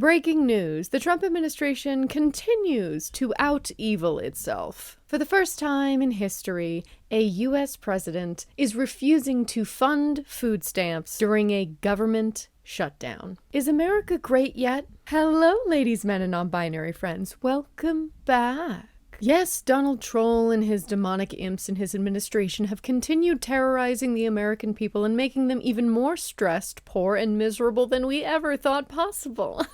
Breaking news. The Trump administration continues to out-evil itself. For the first time in history, a U.S. president is refusing to fund food stamps during a government shutdown. Is America great yet? Hello, ladies, men, and non-binary friends. Welcome back. Yes, Donald Troll and his demonic imps in his administration have continued terrorizing the American people and making them even more stressed, poor, and miserable than we ever thought possible.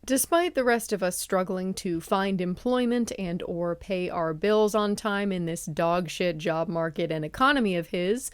Despite the rest of us struggling to find employment and or pay our bills on time in this dogshit job market and economy of his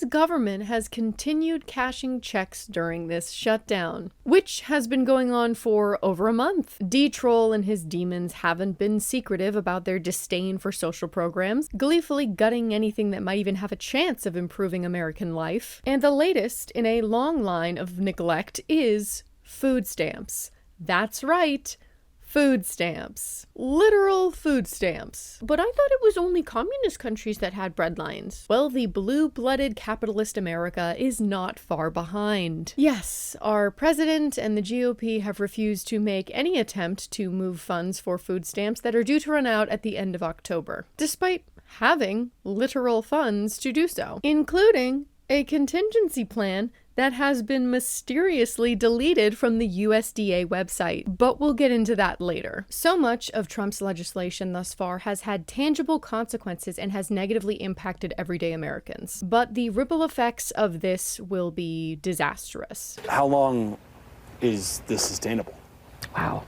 government has continued cashing checks during this shutdown, which has been going on for over a month. D-Troll and his demons haven't been secretive about their disdain for social programs, gleefully gutting anything that might even have a chance of improving American life. And the latest in a long line of neglect is food stamps. That's right. Food stamps. Literal food stamps. But I thought it was only communist countries that had breadlines. Well, the blue-blooded capitalist America is not far behind. Yes, our president and the GOP have refused to make any attempt to move funds for food stamps that are due to run out at the end of October, despite having literal funds to do so, including a contingency plan that has been mysteriously deleted from the USDA website, but we'll get into that later. So much of Trump's legislation thus far has had tangible consequences and has negatively impacted everyday Americans. But the ripple effects of this will be disastrous. How long is this sustainable? Wow.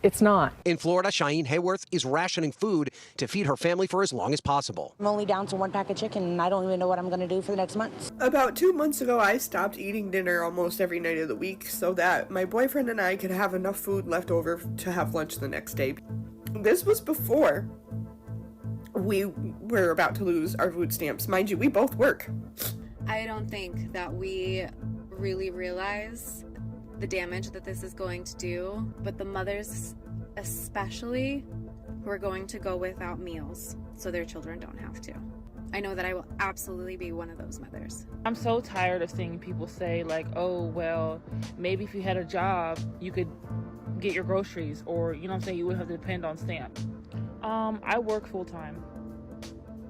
It's not. In Florida, Cheyenne Hayworth is rationing food to feed her family for as long as possible. I'm only down to 1 pack of chicken, and I don't even know what I'm going to do for the next month. About 2 months ago, I stopped eating dinner almost every night of the week so that my boyfriend and I could have enough food left over to have lunch the next day. This was before we were about to lose our food stamps. Mind you, we both work. I don't think that we really realize the damage that this is going to do, but the mothers especially who are going to go without meals so their children don't have to. I know that I will absolutely be one of those mothers. I'm so tired of seeing people say like, oh, well, maybe if you had a job, you could get your groceries, or, you know what I'm saying, you wouldn't have to depend on SNAP. I work full time.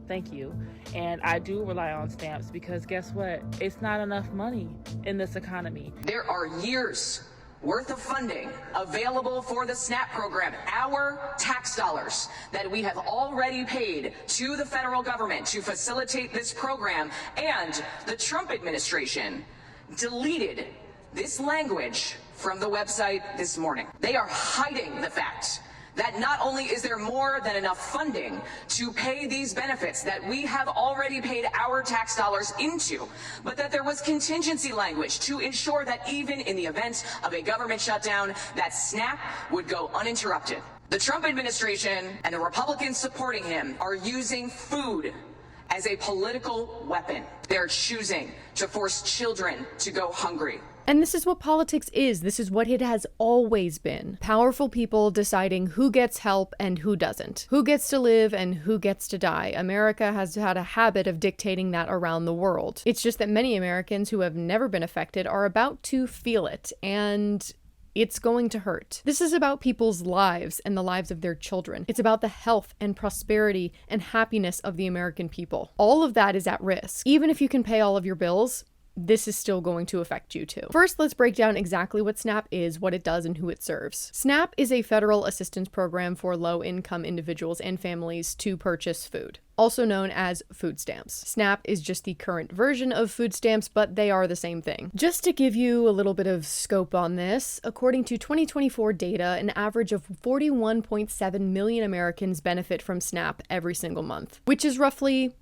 Thank you. And I do rely on stamps because guess what? It's not enough money in this economy. There are years worth of funding available for the SNAP program, our tax dollars that we have already paid to the federal government to facilitate this program, and the Trump administration deleted this language from the website this morning. They are hiding the fact that not only is there more than enough funding to pay these benefits that we have already paid our tax dollars into, but that there was contingency language to ensure that even in the event of a government shutdown, that SNAP would go uninterrupted. The Trump administration and the Republicans supporting him are using food as a political weapon. They're choosing to force children to go hungry. And this is what politics is. This is what it has always been. Powerful people deciding who gets help and who doesn't. Who gets to live and who gets to die. America has had a habit of dictating that around the world. It's just that many Americans who have never been affected are about to feel it, and it's going to hurt. This is about people's lives and the lives of their children. It's about the health and prosperity and happiness of the American people. All of that is at risk. Even if you can pay all of your bills, this is still going to affect you too. First, let's break down exactly what SNAP is, what it does, and who it serves. SNAP is a federal assistance program for low-income individuals and families to purchase food, also known as food stamps. SNAP is just the current version of food stamps, but they are the same thing. Just to give you a little bit of scope on this, according to 2024 data, an average of 41.7 million Americans benefit from SNAP every single month, which is roughly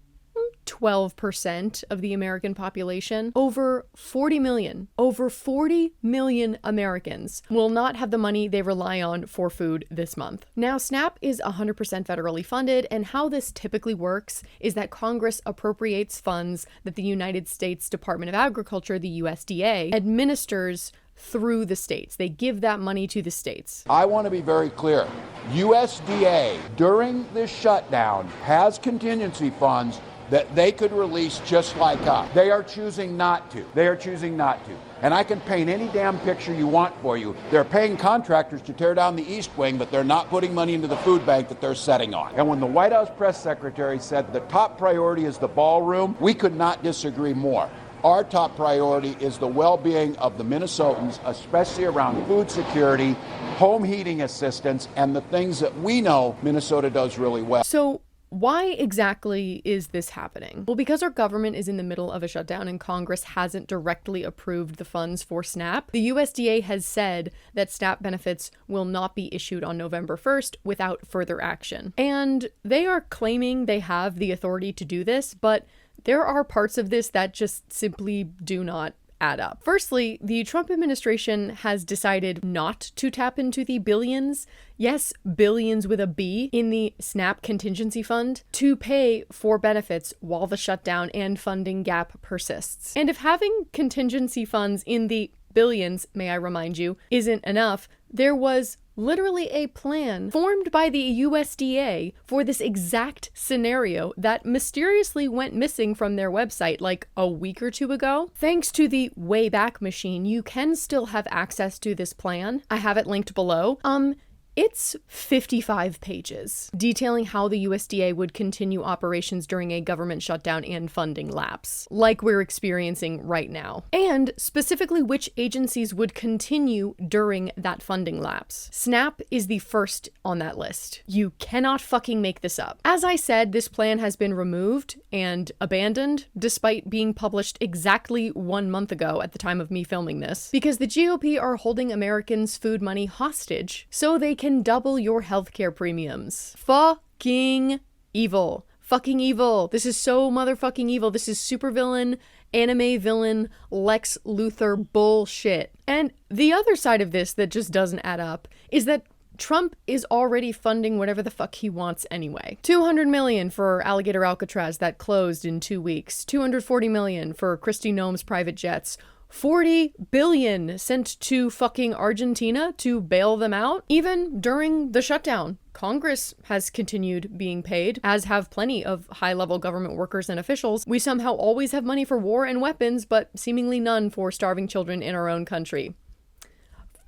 12% of the American population. Over 40 million Americans will not have the money they rely on for food this month. Now, SNAP is 100% federally funded, and how this typically works is that Congress appropriates funds that the United States Department of Agriculture, the USDA, administers through the states. They give that money to the states. I want to be very clear. USDA, during this shutdown, has contingency funds that they could release just like us. They are choosing not to. They are choosing not to. And I can paint any damn picture you want for you. They're paying contractors to tear down the East Wing, but they're not putting money into the food bank that they're setting on. And when the White House press secretary said the top priority is the ballroom, we could not disagree more. Our top priority is the well-being of the Minnesotans, especially around food security, home heating assistance, and the things that we know Minnesota does really well. So why exactly is this happening? Well, because our government is in the middle of a shutdown and Congress hasn't directly approved the funds for SNAP, the USDA has said that SNAP benefits will not be issued on November 1st without further action. And they are claiming they have the authority to do this, but there are parts of this that just simply do not add up. Firstly, the Trump administration has decided not to tap into the billions, yes, billions with a B, in the SNAP contingency fund to pay for benefits while the shutdown and funding gap persists. And if having contingency funds in the billions, may I remind you, isn't enough, there was literally a plan formed by the USDA for this exact scenario that mysteriously went missing from their website like a week or two ago. Thanks to the Wayback Machine, you can still have access to this plan. I have it linked below. It's 55 pages, detailing how the USDA would continue operations during a government shutdown and funding lapse, like we're experiencing right now, and specifically which agencies would continue during that funding lapse. SNAP is the first on that list. You cannot fucking make this up. As I said, this plan has been removed and abandoned, despite being published exactly 1 month ago at the time of me filming this, because the GOP are holding Americans' food money hostage so they can double your healthcare premiums. Fucking evil. Fucking evil. This is so motherfucking evil. This is supervillain, anime villain, Lex Luthor bullshit. And the other side of this that just doesn't add up is that Trump is already funding whatever the fuck he wants anyway. $200 million for Alligator Alcatraz that closed in 2 weeks. $240 million for Kristi Noem's private jets. $40 billion sent to fucking Argentina to bail them out. Even during the shutdown, Congress has continued being paid, as have plenty of high-level government workers and officials. We somehow always have money for war and weapons, but seemingly none for starving children in our own country.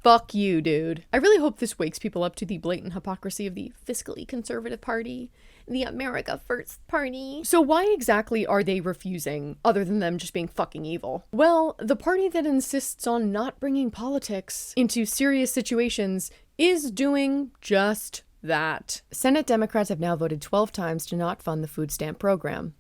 Fuck you, dude. I really hope this wakes people up to the blatant hypocrisy of the fiscally conservative party, the America First party. So why exactly are they refusing, other than them just being fucking evil? Well, the party that insists on not bringing politics into serious situations is doing just that. Senate Democrats have now voted 12 times to not fund the food stamp program.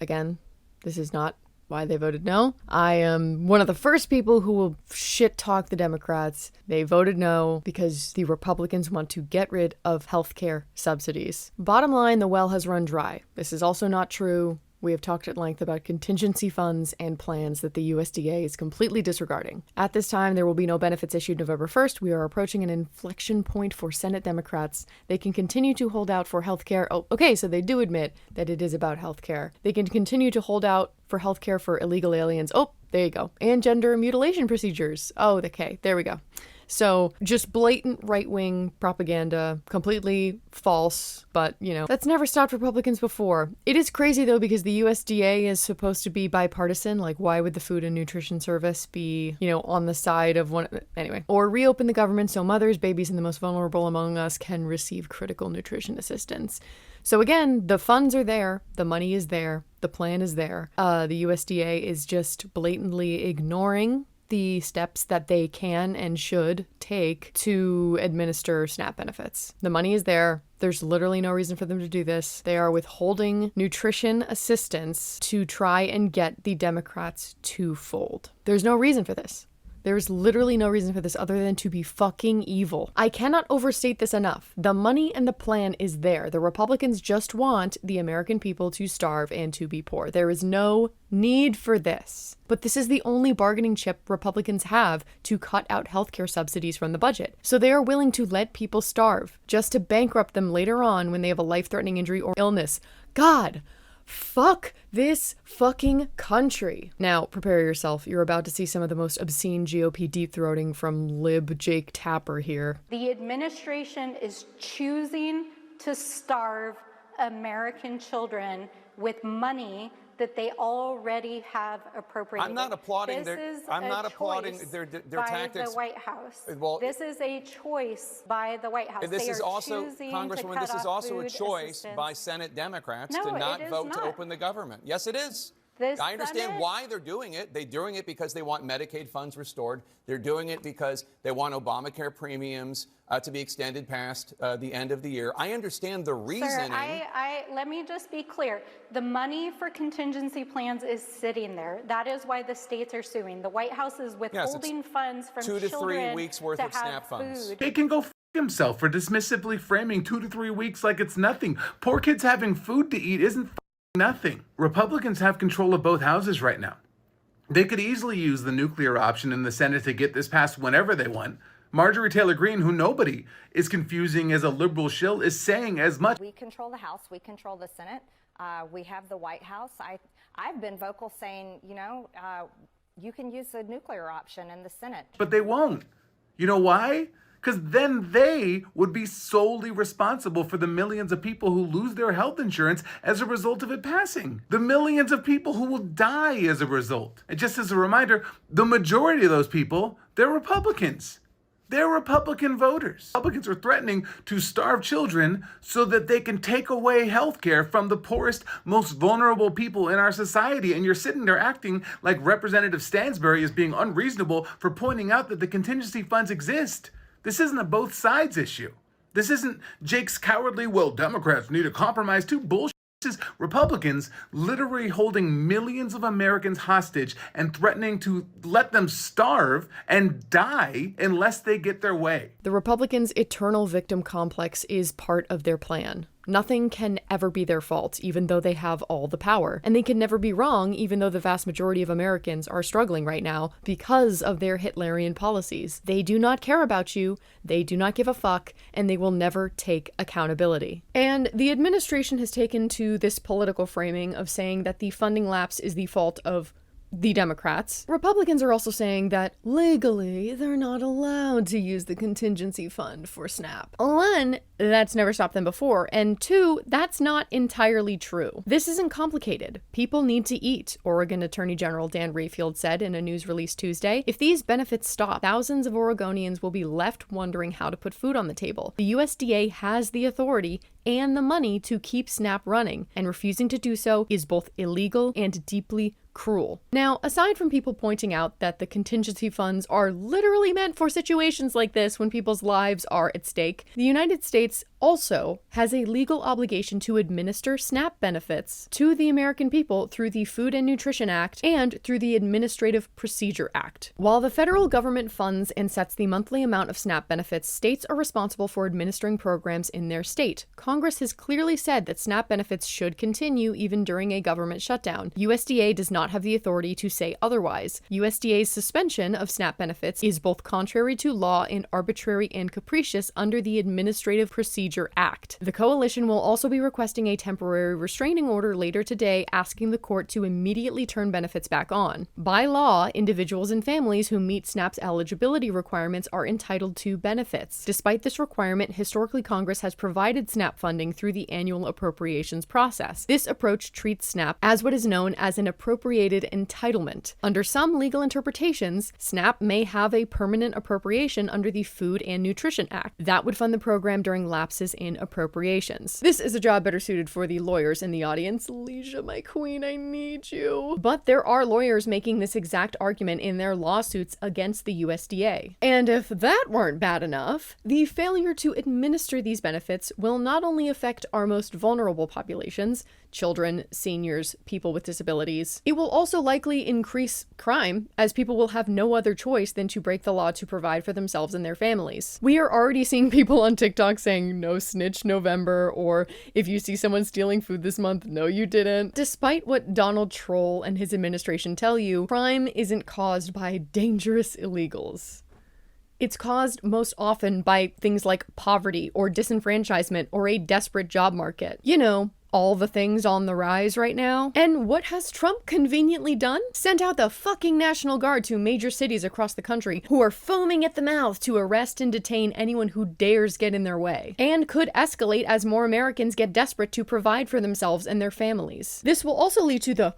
Again, this is not why they voted no. I am one of the first people who will shit talk the Democrats. They voted no because the Republicans want to get rid of healthcare subsidies. Bottom line, the well has run dry. This is also not true. We have talked at length about contingency funds and plans that the USDA is completely disregarding. At this time, there will be no benefits issued November 1st. We are approaching an inflection point for Senate Democrats. They can continue to hold out for healthcare. Oh, okay, so they do admit that it is about healthcare. They can continue to hold out for healthcare for illegal aliens. Oh, there you go. And gender mutilation procedures. Oh, okay, there we go. So just blatant right-wing propaganda, completely false, but, you know, that's never stopped Republicans before. It is crazy, though, because the USDA is supposed to be bipartisan. Like, why would the Food and Nutrition Service be, you know, on the side of one? Anyway, or reopen the government so mothers, babies, and the most vulnerable among us can receive critical nutrition assistance. So again, the funds are there, the money is there, the plan is there. The USDA is just blatantly ignoring the steps that they can and should take to administer SNAP benefits. The money is there. There's literally no reason for them to do this. They are withholding nutrition assistance to try and get the Democrats to fold. There's no reason for this. There's literally no reason for this other than to be fucking evil. I cannot overstate this enough. The money and the plan is there. The Republicans just want the American people to starve and to be poor. There is no need for this. But this is the only bargaining chip Republicans have to cut out healthcare subsidies from the budget. So they are willing to let people starve just to bankrupt them later on when they have a life-threatening injury or illness. God, fuck this fucking country. Now, prepare yourself. You're about to see some of the most obscene GOP deep-throating from Lib Jake Tapper here. The administration is choosing to starve American children with money that they already have appropriated. I'm not applauding I'm not applauding their by tactics. the White House. Well, this is a choice by the White House. This they is are also, choosing Congresswoman, to this cut is off also a food choice assistance. by Senate Democrats No, to not it is vote to not. open the government. Yes, it is. I understand why they're doing it. They're doing it because they want Medicaid funds restored. They're doing it because they want Obamacare premiums to be extended past the end of the year. I understand the reasoning. Sir, let me just be clear. The money for contingency plans is sitting there. That is why the states are suing. The White House is withholding funds from 2 to 3 children weeks worth to of SNAP funds. He can go himself for dismissively framing 2 to 3 weeks like it's nothing. Poor kids having food to eat isn't nothing. Republicans have control of both houses right now. They could easily use the nuclear option in the Senate to get this passed whenever they want. Marjorie Taylor Greene, who nobody is confusing as a liberal shill, is saying as much. We control the House. We control the Senate. We have the White House. I've been vocal saying, you can use the nuclear option in the Senate. But they won't. You know why? Because then they would be solely responsible for the millions of people who lose their health insurance as a result of it passing. The millions of people who will die as a result. And just as a reminder, the majority of those people, they're Republicans. They're Republican voters. Republicans are threatening to starve children so that they can take away health care from the poorest, most vulnerable people in our society. And you're sitting there acting like Representative Stansbury is being unreasonable for pointing out that the contingency funds exist. This isn't a both sides issue. This isn't Jake's cowardly, well, Democrats need a compromise too bullshit. This is Republicans literally holding millions of Americans hostage and threatening to let them starve and die unless they get their way. The Republicans' eternal victim complex is part of their plan. Nothing can ever be their fault, even though they have all the power. And they can never be wrong, even though the vast majority of Americans are struggling right now because of their Hitlerian policies. They do not care about you, they do not give a fuck, and they will never take accountability. And the administration has taken to this political framing of saying that the funding lapse is the fault of the Democrats. Republicans are also saying that legally they're not allowed to use the contingency fund for SNAP. One, that's never stopped them before, and two, that's not entirely true. This isn't complicated. People need to eat, Oregon Attorney General Dan Rayfield said in a news release Tuesday. If these benefits stop, thousands of Oregonians will be left wondering how to put food on the table. The USDA has the authority and the money to keep SNAP running, and refusing to do so is both illegal and deeply cruel. Now, aside from people pointing out that the contingency funds are literally meant for situations like this when people's lives are at stake, the United States also has a legal obligation to administer SNAP benefits to the American people through the Food and Nutrition Act and through the Administrative Procedure Act. While the federal government funds and sets the monthly amount of SNAP benefits, states are responsible for administering programs in their state. Congress has clearly said that SNAP benefits should continue even during a government shutdown. USDA does not have the authority to say otherwise. USDA's suspension of SNAP benefits is both contrary to law and arbitrary and capricious under the Administrative Procedure Act. The coalition will also be requesting a temporary restraining order later today, asking the court to immediately turn benefits back on. By law, individuals and families who meet SNAP's eligibility requirements are entitled to benefits. Despite this requirement, historically Congress has provided SNAP funding through the annual appropriations process. This approach treats SNAP as what is known as an appropriated entitlement. Under some legal interpretations, SNAP may have a permanent appropriation under the Food and Nutrition Act. That would fund the program during lapses in appropriations. This is a job better suited for the lawyers in the audience. Leisha, my queen, I need you. But there are lawyers making this exact argument in their lawsuits against the USDA. And if that weren't bad enough, the failure to administer these benefits will not only affect our most vulnerable populations, children, seniors, people with disabilities, it will also likely increase crime, as people will have no other choice than to break the law to provide for themselves and their families. We are already seeing people on TikTok saying, "No snitch November," or "If you see someone stealing food this month, no you didn't." Despite what Donald Troll and his administration tell you, crime isn't caused by dangerous illegals. It's caused most often by things like poverty or disenfranchisement or a desperate job market. You know, all the things on the rise right now. And what has Trump conveniently done? Sent out the fucking National Guard to major cities across the country who are foaming at the mouth to arrest and detain anyone who dares get in their way, and could escalate as more Americans get desperate to provide for themselves and their families. This will also lead to the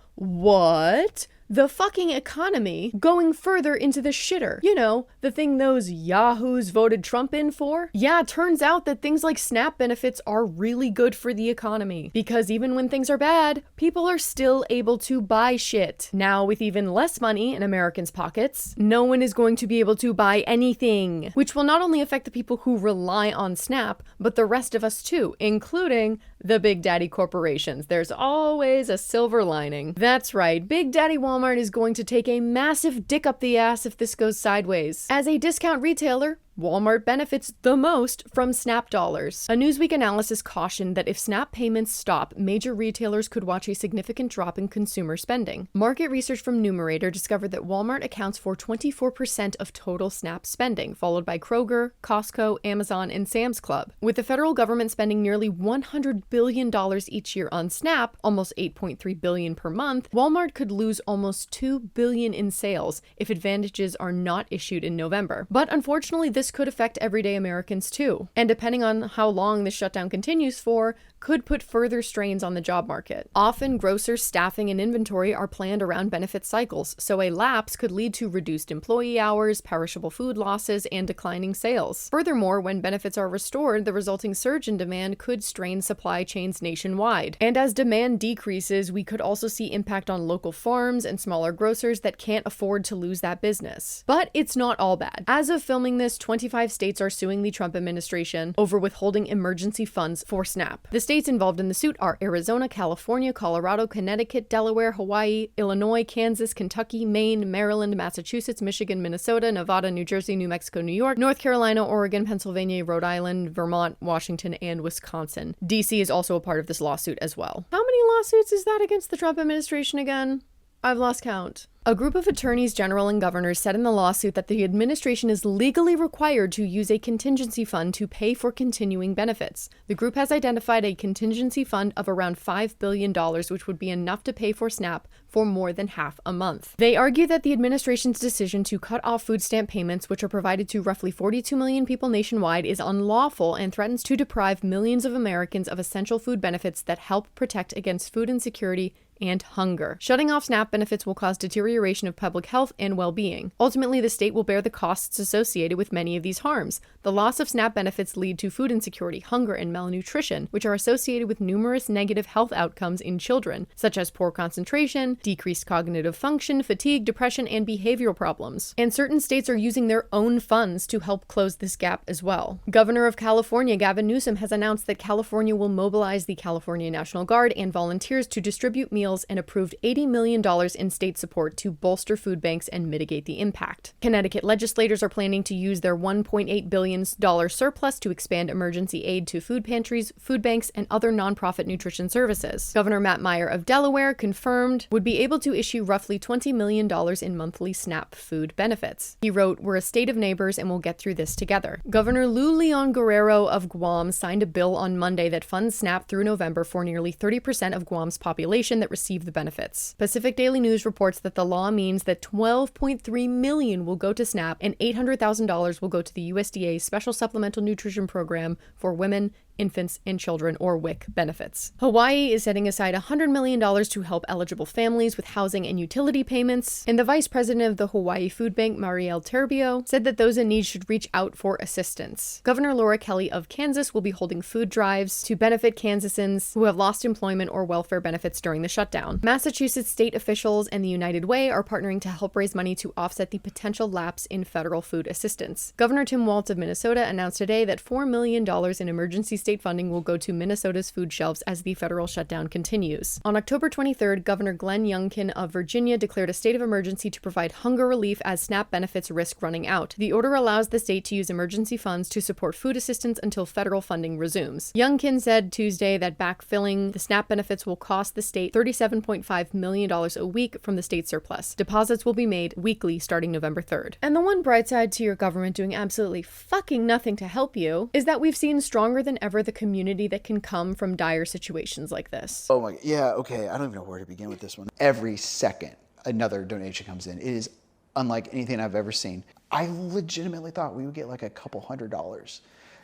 the fucking economy going further into the shitter. You know, the thing those yahoos voted Trump in for? Yeah, turns out that things like SNAP benefits are really good for the economy, because even when things are bad, people are still able to buy shit. Now, with even less money in Americans' pockets, no one is going to be able to buy anything, which will not only affect the people who rely on SNAP, but the rest of us too, including the big daddy corporations. There's always a silver lining. That's right, Big Daddy Walmart is going to take a massive dick up the ass if this goes sideways. As a discount retailer, Walmart benefits the most from SNAP dollars. A Newsweek analysis cautioned that if SNAP payments stop, major retailers could watch a significant drop in consumer spending. Market research from Numerator discovered that Walmart accounts for 24% of total SNAP spending, followed by Kroger, Costco, Amazon, and Sam's Club. With the federal government spending nearly $100 billion each year on SNAP, almost $8.3 billion per month, Walmart could lose almost $2 billion in sales if advantages are not issued in November. But unfortunately, this could affect everyday Americans too, and depending on how long the shutdown continues for, could put further strains on the job market. Often, grocers' staffing and inventory are planned around benefit cycles, so a lapse could lead to reduced employee hours, perishable food losses, and declining sales. Furthermore, when benefits are restored, the resulting surge in demand could strain supply chains nationwide. And as demand decreases, we could also see impact on local farms and smaller grocers that can't afford to lose that business. But it's not all bad. As of filming this, 25 states are suing the Trump administration over withholding emergency funds for SNAP. The states involved in the suit are Arizona, California, Colorado, Connecticut, Delaware, Hawaii, Illinois, Kansas, Kentucky, Maine, Maryland, Massachusetts, Michigan, Minnesota, Nevada, New Jersey, New Mexico, New York, North Carolina, Oregon, Pennsylvania, Rhode Island, Vermont, Washington, and Wisconsin. DC is also a part of this lawsuit as well. How many lawsuits is that against the Trump administration again? I've lost count. A group of attorneys general and governors said in the lawsuit that the administration is legally required to use a contingency fund to pay for continuing benefits. The group has identified a contingency fund of around $5 billion, which would be enough to pay for SNAP for more than half a month. They argue that the administration's decision to cut off food stamp payments, which are provided to roughly 42 million people nationwide, is unlawful and threatens to deprive millions of Americans of essential food benefits that help protect against food insecurity and hunger. Shutting off SNAP benefits will cause deterioration of public health and well-being. Ultimately, the state will bear the costs associated with many of these harms. The loss of SNAP benefits lead to food insecurity, hunger, and malnutrition, which are associated with numerous negative health outcomes in children, such as poor concentration, decreased cognitive function, fatigue, depression, and behavioral problems. And certain states are using their own funds to help close this gap as well. Governor of California, Gavin Newsom, has announced that California will mobilize the California National Guard and volunteers to distribute meals and approved $80 million in state support to bolster food banks and mitigate the impact. Connecticut legislators are planning to use their $1.8 billion surplus to expand emergency aid to food pantries, food banks, and other nonprofit nutrition services. Governor Matt Meyer of Delaware confirmed would be able to issue roughly $20 million in monthly SNAP food benefits. He wrote, "We're a state of neighbors and we'll get through this together." Governor Lou Leon Guerrero of Guam signed a bill on Monday that funds SNAP through November for nearly 30% of Guam's population that receive the benefits. Pacific Daily News reports that the law means that $12.3 million will go to SNAP and $800,000 will go to the USDA's Special Supplemental Nutrition Program for Women, Infants, and Children, or WIC, benefits. Hawaii is setting aside $100 million to help eligible families with housing and utility payments, and the vice president of the Hawaii Food Bank, Marielle Terbio, said that those in need should reach out for assistance. Governor Laura Kelly of Kansas will be holding food drives to benefit Kansasans who have lost employment or welfare benefits during the shutdown. Massachusetts state officials and the United Way are partnering to help raise money to offset the potential lapse in federal food assistance. Governor Tim Walz of Minnesota announced today that $4 million in emergency state funding will go to Minnesota's food shelves as the federal shutdown continues. On October 23rd, Governor Glenn Youngkin of Virginia declared a state of emergency to provide hunger relief as SNAP benefits risk running out. The order allows the state to use emergency funds to support food assistance until federal funding resumes. Youngkin said Tuesday that backfilling the SNAP benefits will cost the state $37.5 million a week from the state surplus. Deposits will be made weekly starting November 3rd. And the one bright side to your government doing absolutely fucking nothing to help you is that we've seen stronger than ever ever the community that can come from dire situations like this. Oh my, yeah, okay. I don't even know where to begin with this one. Every second another donation comes in. It is unlike anything I've ever seen. I legitimately thought we would get like a couple $100s.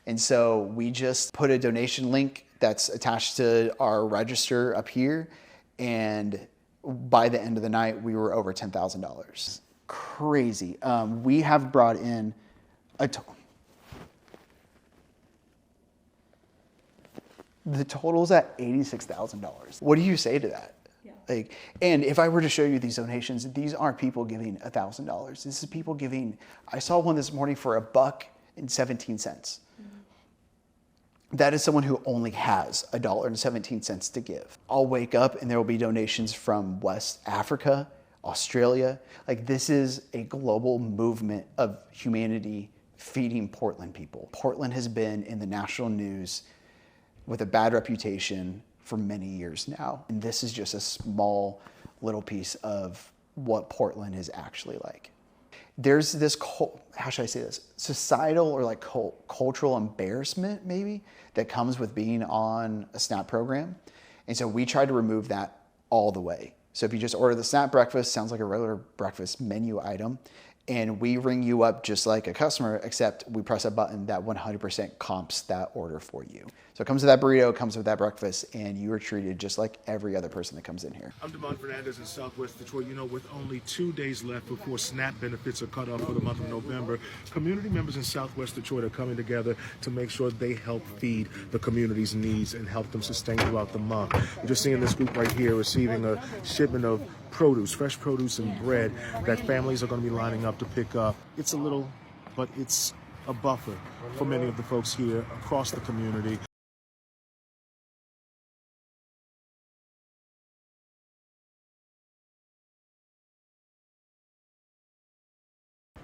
And so we just put a donation link that's attached to our register up here. And by the end of the night, we were over $10,000. Crazy. We have brought in the total's at $86,000. What do you say to that? Yeah. Like, and if I were to show you these donations, these aren't people giving $1,000. This is people giving. I saw one this morning for $1.17. That is someone who only has $1.17 to give. I'll wake up and there will be donations from West Africa, Australia. Like, this is a global movement of humanity feeding Portland people. Portland has been in the national news with a bad reputation for many years now. And this is just a small little piece of what Portland is actually like. There's this, how should I say this? Societal or like cultural embarrassment maybe that comes with being on a SNAP program. And so we try to remove that all the way. So if you just order the SNAP breakfast, sounds like a regular breakfast menu item. And we ring you up just like a customer, except we press a button that 100% comps that order for you. So it comes with that burrito, it comes with that breakfast, and you are treated just like every other person that comes in here. I'm Devon Fernandez in Southwest Detroit. You know, with only 2 days left before SNAP benefits are cut off for the month of November, community members in Southwest Detroit are coming together to make sure they help feed the community's needs and help them sustain throughout the month. You're just seeing this group right here receiving a shipment of produce, fresh produce and bread that families are going to be lining up to pick up. It's a little, but it's a buffer for many of the folks here across the community.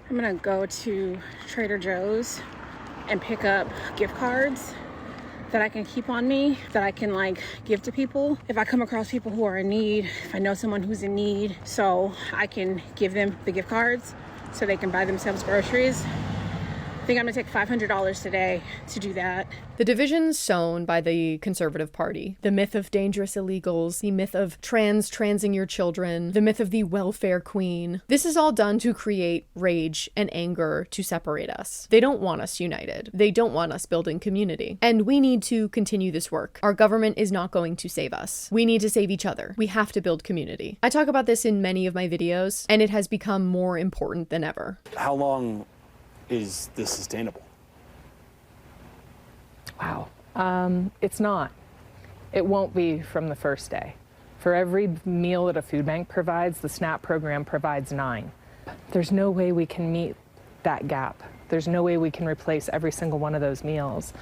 I'm gonna go to Trader Joe's and pick up gift cards that I can keep on me, that I can like give to people. If I come across people who are in need, if I know someone who's in need, so I can give them the gift cards so they can buy themselves groceries. I think I'm gonna take $500 today to do that. The divisions sown by the Conservative Party, the myth of dangerous illegals, the myth of transing your children, the myth of the welfare queen. This is all done to create rage and anger to separate us. They don't want us united. They don't want us building community. And we need to continue this work. Our government is not going to save us. We need to save each other. We have to build community. I talk about this in many of my videos, and it has become more important than ever. How long is this sustainable? Wow. It's not. It won't be from the first day. For every meal that a food bank provides, the SNAP program provides 9. There's no way we can meet that gap. There's no way we can replace every single one of those meals.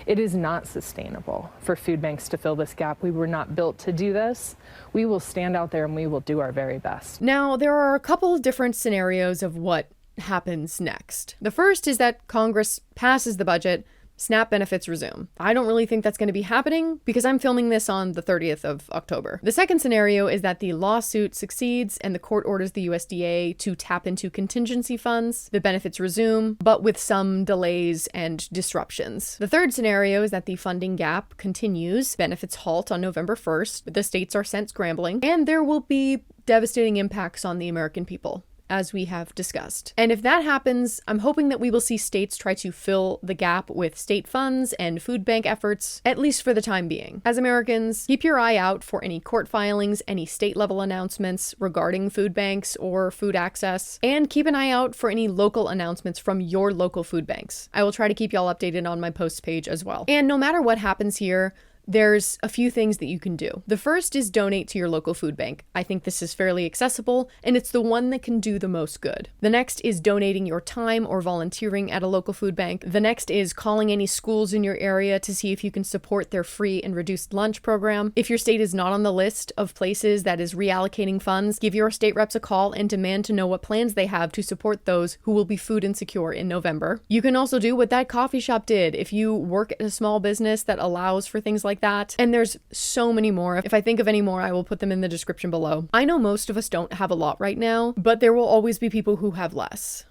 It is not sustainable for food banks to fill this gap. We were not built to do this. We will stand out there and we will do our very best. Now, there are a couple of different scenarios of what happens next. The first is that Congress passes the budget, SNAP benefits resume. I don't really think that's going to be happening because I'm filming this on the 30th of October. The second scenario is that the lawsuit succeeds and the court orders the USDA to tap into contingency funds. The benefits resume, but with some delays and disruptions. The third scenario is that the funding gap continues, benefits halt on November 1st, the states are sent scrambling, and there will be devastating impacts on the American people, as we have discussed. And if that happens, I'm hoping that we will see states try to fill the gap with state funds and food bank efforts, at least for the time being. As Americans, keep your eye out for any court filings, any state-level announcements regarding food banks or food access, and keep an eye out for any local announcements from your local food banks. I will try to keep y'all updated on my posts page as well. And no matter what happens here, there's a few things that you can do. The first is donate to your local food bank. I think this is fairly accessible, and it's the one that can do the most good. The next is donating your time or volunteering at a local food bank. The next is calling any schools in your area to see if you can support their free and reduced lunch program. If your state is not on the list of places that is reallocating funds, give your state reps a call and demand to know what plans they have to support those who will be food insecure in November. You can also do what that coffee shop did if you work at a small business that allows for things like that. And there's so many more. If I think of any more, I will put them in the description below. I know most of us don't have a lot right now, but there will always be people who have less.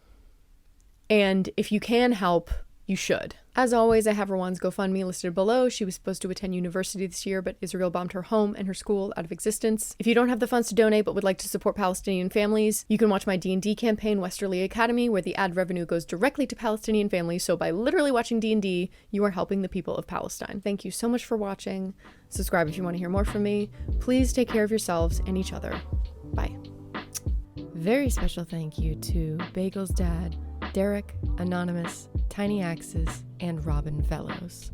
And if you can help, you should. As always, I have Rwan's GoFundMe listed below. She was supposed to attend university this year, but Israel bombed her home and her school out of existence. If you don't have the funds to donate but would like to support Palestinian families, you can watch my D&D campaign, Westerly Academy, where the ad revenue goes directly to Palestinian families. So by literally watching D&D, you are helping the people of Palestine. Thank you so much for watching. Subscribe if you want to hear more from me. Please take care of yourselves and each other. Bye. Very special thank you to Bagel's dad, Derek, Anonymous, Tiny Axes, and Robin Fellows.